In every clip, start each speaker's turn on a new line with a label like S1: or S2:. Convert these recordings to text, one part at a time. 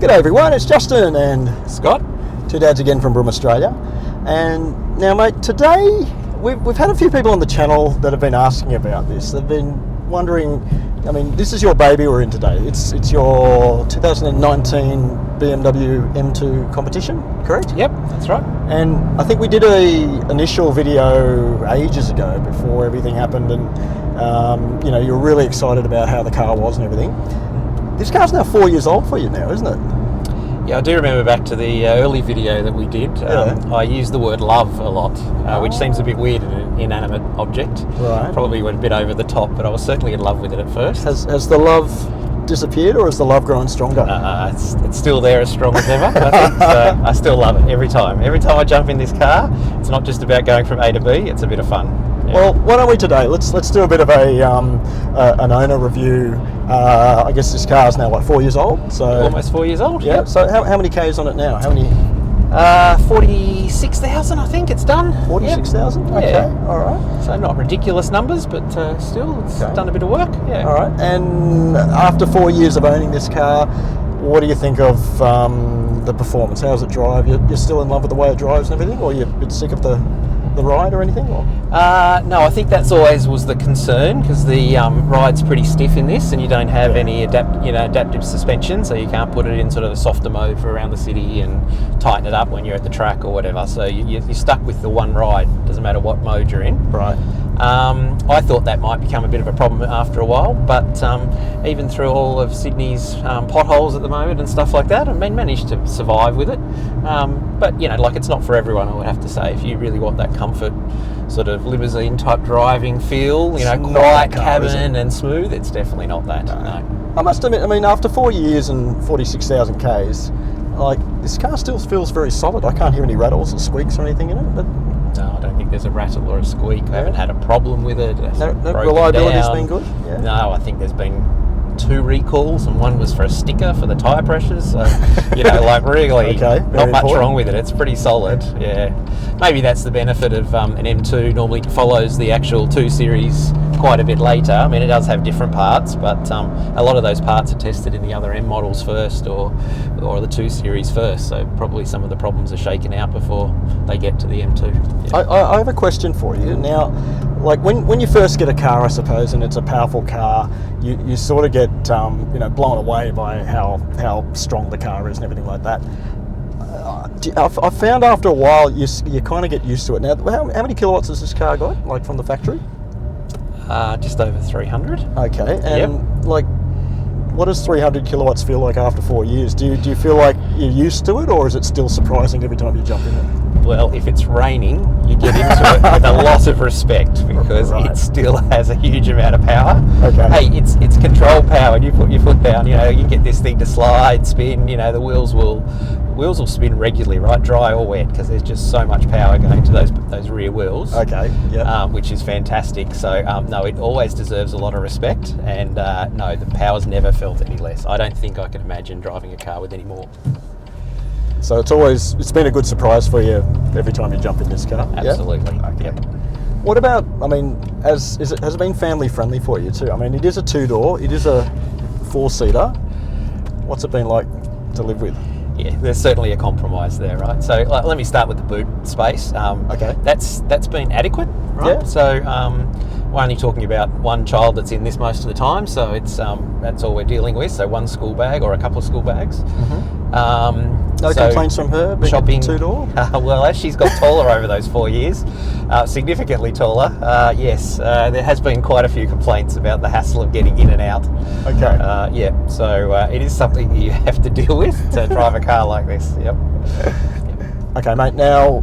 S1: G'day everyone, it's Justin and
S2: Scott.
S1: Two dads again from Broome, Australia. And now mate, today we've had a few people on the channel that have been asking about this. They've been wondering, I mean, this is your baby we're in today. It's your 2019 BMW M2 Competition, correct?
S2: Yep, that's right.
S1: And I think we did a initial video ages ago before everything happened, and you know, you were really excited about how the car was and everything. This car's now 4 years old for you now, isn't it?
S2: Yeah, I do remember back to the early video that we did. I used the word love a lot, which seems a bit weird in an inanimate object.
S1: Right.
S2: Probably went a bit over the top, but I was certainly in love with it at first.
S1: Has the love disappeared, or has the love grown stronger?
S2: It's still there as strong as ever, I think. So I still love it every time. Every time I jump in this car, it's not just about going from A to B, it's a bit of fun. Yeah.
S1: Well, why don't we today? Let's do a bit of an owner review. I guess this car is now what, 4 years old? So
S2: almost 4 years old.
S1: Yeah. So how many Ks on it now? How many?
S2: 46,000, I think it's done.
S1: 46,000.
S2: Yep.
S1: Okay.
S2: Yeah.
S1: All right.
S2: So not ridiculous numbers, but still, it's done a bit of work. Yeah.
S1: All right. And after 4 years of owning this car, what do you think of the performance? How does it drive? You're still in love with the way it drives and everything, or you're a bit sick of the ride or anything? Or?
S2: No, I think that's always was the concern, because the ride's pretty stiff in this, and you don't have any adaptive suspension, so you can't put it in sort of a softer mode for around the city and tighten it up when you're at the track or whatever. So you're stuck with the one ride. Doesn't matter what mode you're in.
S1: Right.
S2: I thought that might become a bit of a problem after a while, but even through all of Sydney's potholes at the moment and stuff like that, I've managed to survive with it. But you know, like, it's not for everyone, I would have to say. If you really want that comfort, sort of limousine type driving feel, you know, quiet cabin and smooth, it's definitely not that. No.
S1: I must admit, I mean, after 4 years and 46,000 Ks, like, this car still feels very solid. I can't hear any rattles or squeaks or anything in it. But
S2: no, I don't think there's a rattle or a squeak. I haven't had a problem with it.
S1: No, reliability's been good? Yeah.
S2: No, I think there's been 2 recalls, and one was for a sticker for the tyre pressures. So, you know, like, really not much wrong with it. It's pretty solid. Yeah. Maybe that's the benefit of an M2 normally follows the actual 2 Series quite a bit later. I mean, it does have different parts, but a lot of those parts are tested in the other M models first, or the 2 Series first. So probably some of the problems are shaken out before they get to the M2. Yeah.
S1: I have a question for you. Now, like, when you first get a car, I suppose, and it's a powerful car, you sort of get blown away by how strong the car is and everything like that. I found after a while you kind of get used to it. Now, how many kilowatts has this car got, like, from the factory?
S2: Just over 300.
S1: Okay, and like, what does 300 kilowatts feel like after 4 years? Do you feel like you're used to it, or is it still surprising every time you jump in it?
S2: Well, if it's raining, you get into it with a lot of respect, because it still has a huge amount of power.
S1: Okay.
S2: Hey, it's control power. And you put your foot down, you know, you get this thing to slide, spin. You know, the wheels will spin regularly, right, dry or wet, because there's just so much power going to those rear wheels.
S1: Okay. Yeah.
S2: Which is fantastic. So no, it always deserves a lot of respect, and no, the power's never felt any less. I don't think I could imagine driving a car with any more.
S1: So it's been a good surprise for you every time you jump in this car?
S2: Absolutely.
S1: Yeah? Okay.
S2: Yep.
S1: What about, I mean, has it been family friendly for you too? I mean, it is a 2-door, it is a 4-seater. What's it been like to live with?
S2: Yeah, there's certainly a compromise there, right? So let me start with the boot space.
S1: Okay.
S2: That's been adequate, right?
S1: Yeah.
S2: So we're only talking about one child that's in this most of the time, so it's that's all we're dealing with. So one school bag or a couple of school bags.
S1: Mm-hmm. No complaints from her being
S2: shopping
S1: 2-door?
S2: Well, as she's got taller over those 4 years, significantly taller, yes, there has been quite a few complaints about the hassle of getting in and out.
S1: Okay.
S2: Yeah, so it is something you have to deal with to drive a car like this. Yep.
S1: Okay, mate. Now,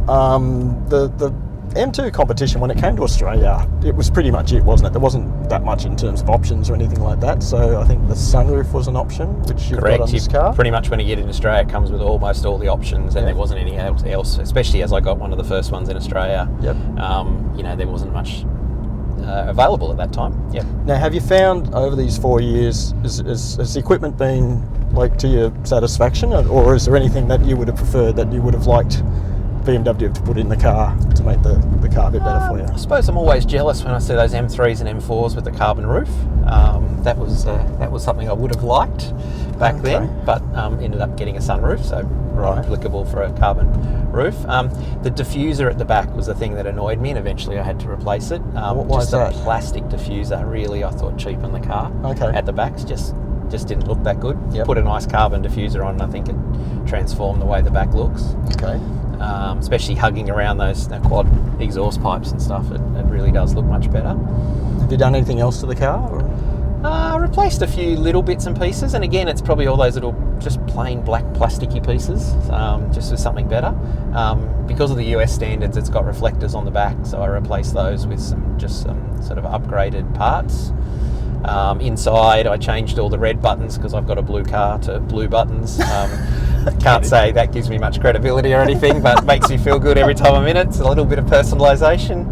S1: the M2 competition, when it came to Australia, it was pretty much it, wasn't it? There wasn't that much in terms of options or anything like that. So I think the sunroof was an option, which you've got on this car.
S2: Pretty much when you get in Australia, it comes with almost all the options, and there wasn't any else, especially as I got one of the first ones in Australia.
S1: Yep.
S2: You know, there wasn't much available at that time. Yep.
S1: Now, have you found over these 4 years, has the equipment been, like, to your satisfaction, or is there anything that you would have preferred, that you would have liked BMW have put in the car to make the car a bit better for you?
S2: I suppose I'm always jealous when I see those M3s and M4s with the carbon roof. That was something I would have liked back then, but ended up getting a sunroof, so not applicable for a carbon roof. The diffuser at the back was the thing that annoyed me, and eventually I had to replace it.
S1: Why is
S2: a
S1: that?
S2: Plastic diffuser, really, I thought cheapened the car. At the back, just didn't look that good.
S1: Yep.
S2: Put a nice carbon diffuser on, and I think it transformed the way the back looks. Especially hugging around those quad exhaust pipes and stuff, it really does look much better.
S1: Have you done anything else to the car? Or?
S2: Replaced a few little bits and pieces, and again, it's probably all those little just plain black plasticky pieces, just with something better. Because of the US standards, it's got reflectors on the back, so I replaced those with some sort of upgraded parts. Inside, I changed all the red buttons because I've got a blue car to blue buttons. Can't say that gives me much credibility or anything, but makes me feel good every time I'm in it. It's a little bit of personalisation.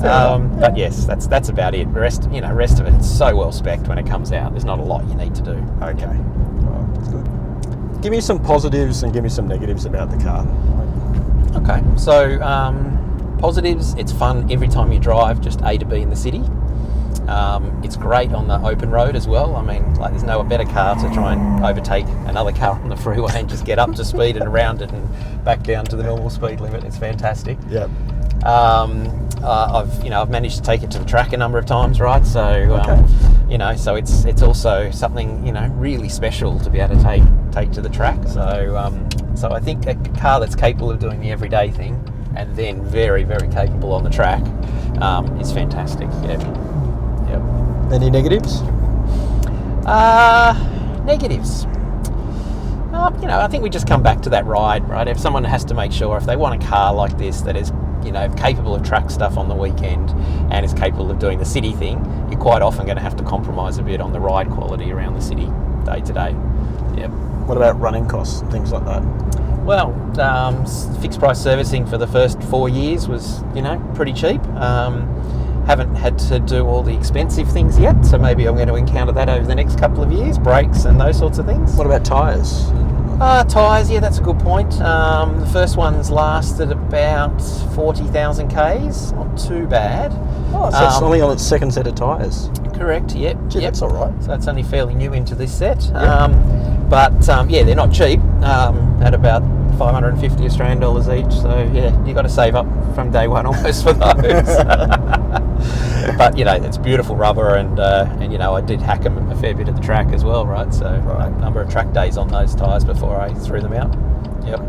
S2: But yes, that's about it. The rest of it, it's so well spec'd when it comes out. There's not a lot you need to do.
S1: Okay, well, that's good. Give me some positives and give me some negatives about the car.
S2: Okay, so positives, it's fun every time you drive, just A to B in the city. It's great on the open road as well. I mean, like, there's no better car to try and overtake another car on the freeway and just get up to speed and around it and back down to the normal speed limit. It's fantastic.
S1: Yep.
S2: I've managed to take it to the track a number of times, right? So so it's also something really special to be able to take to the track. So I think a car that's capable of doing the everyday thing and then very, very capable on the track is fantastic. Yep.
S1: Any negatives?
S2: Negatives. I think we just come back to that ride, right? If someone has to make sure, if they want a car like this that is, capable of track stuff on the weekend and is capable of doing the city thing, you're quite often going to have to compromise a bit on the ride quality around the city day to day. Yep.
S1: What about running costs and things like that?
S2: Well, fixed price servicing for the first 4 years was, pretty cheap. Haven't had to do all the expensive things yet, so maybe I'm going to encounter that over the next couple of years, brakes and those sorts of things.
S1: What about tyres?
S2: Tyres, yeah, that's a good point. The first one's lasted about 40,000 Ks, not too bad.
S1: Oh, so it's only on its second set of tyres?
S2: Correct, yep.
S1: Gee, that's all right.
S2: So it's only fairly new into this set.
S1: Yep.
S2: They're not cheap, at about 550 Australian dollars each, so yeah, you got to save up from day one almost for those. But it's beautiful rubber, and I did hack them a fair bit at the track as well, right? So a number of track days on those tyres before I threw them out. Yep.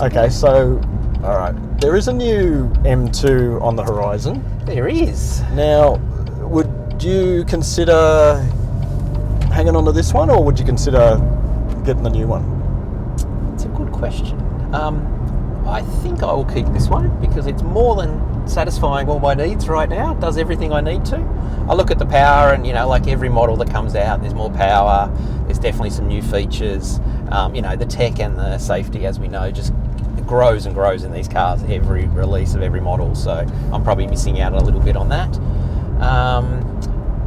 S1: Okay, so all right, there is a new M2 on the horizon.
S2: There is.
S1: Now, would you consider hanging on to this one, or would you consider getting the new one?
S2: It's a good question. I think I will keep this one because it's more than satisfying all my needs right now. It does everything I need to. I look at the power, and like every model that comes out, there's more power, there's definitely some new features. The tech and the safety, as we know, just grows and grows in these cars every release of every model, so I'm probably missing out a little bit on that.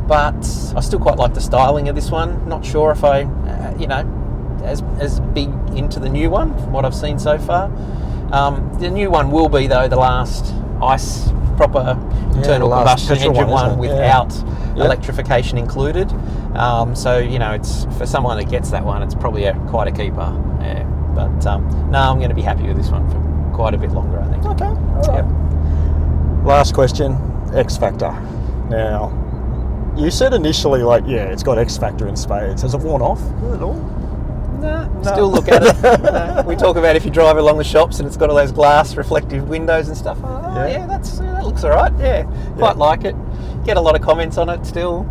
S2: But I still quite like the styling of this one. Not sure if I as big into the new one from what I've seen so far. The new one will be, though, the last ICE proper internal combustion engine one without electrification included. It's for someone that gets that one, it's probably quite a keeper. Yeah. But I'm going to be happy with this one for quite a bit longer, I think.
S1: Okay. All right. Yep. Last question, X Factor. Now, you said initially, it's got X Factor in spades. Has it worn off at all?
S2: No. Still look at it. We talk about if you drive along the shops and it's got all those glass reflective windows and stuff. That looks all right. Yeah, quite like it. Get a lot of comments on it still.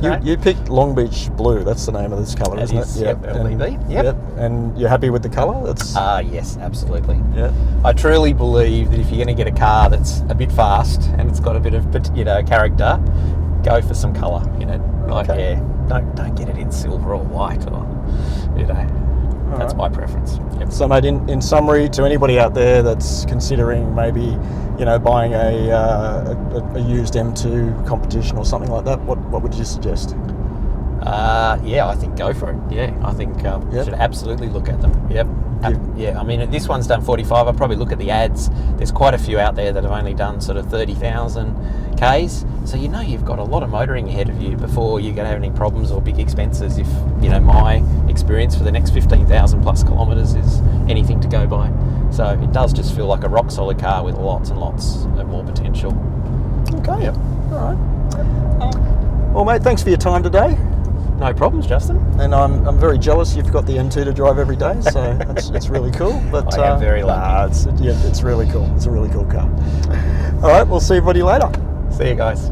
S1: You picked Long Beach Blue. That's the name of this colour, isn't it?
S2: Yep, LBB. Yep.
S1: And you're happy with the colour?
S2: Yes, absolutely.
S1: Yeah.
S2: I truly believe that if you're going to get a car that's a bit fast and it's got a bit of character, go for some colour. Don't get it in silver or white or that's my preference. Yep.
S1: So, mate, in summary, to anybody out there that's considering maybe buying a used M2 Competition or something like that, what would you suggest?
S2: Yeah, I think go for it. Yeah, I think you should absolutely look at them. Yep. Yeah, I mean, this one's done 45. I'd probably look at the ads. There's quite a few out there that have only done sort of 30,000 Ks. So you know you've got a lot of motoring ahead of you before you're going to have any problems or big expenses if, you know, my experience for the next 15,000 plus kilometres is anything to go by. So it does just feel like a rock solid car with lots and lots of more potential.
S1: Okay.
S2: Yep.
S1: All right. Well, mate, thanks for your time today.
S2: No problems, Justin.
S1: And I'm very jealous you've got the M2 to drive every day, so it's really cool. But
S2: I am very lucky.
S1: It's really cool. It's a really cool car. All right, we'll see everybody later.
S2: See you guys.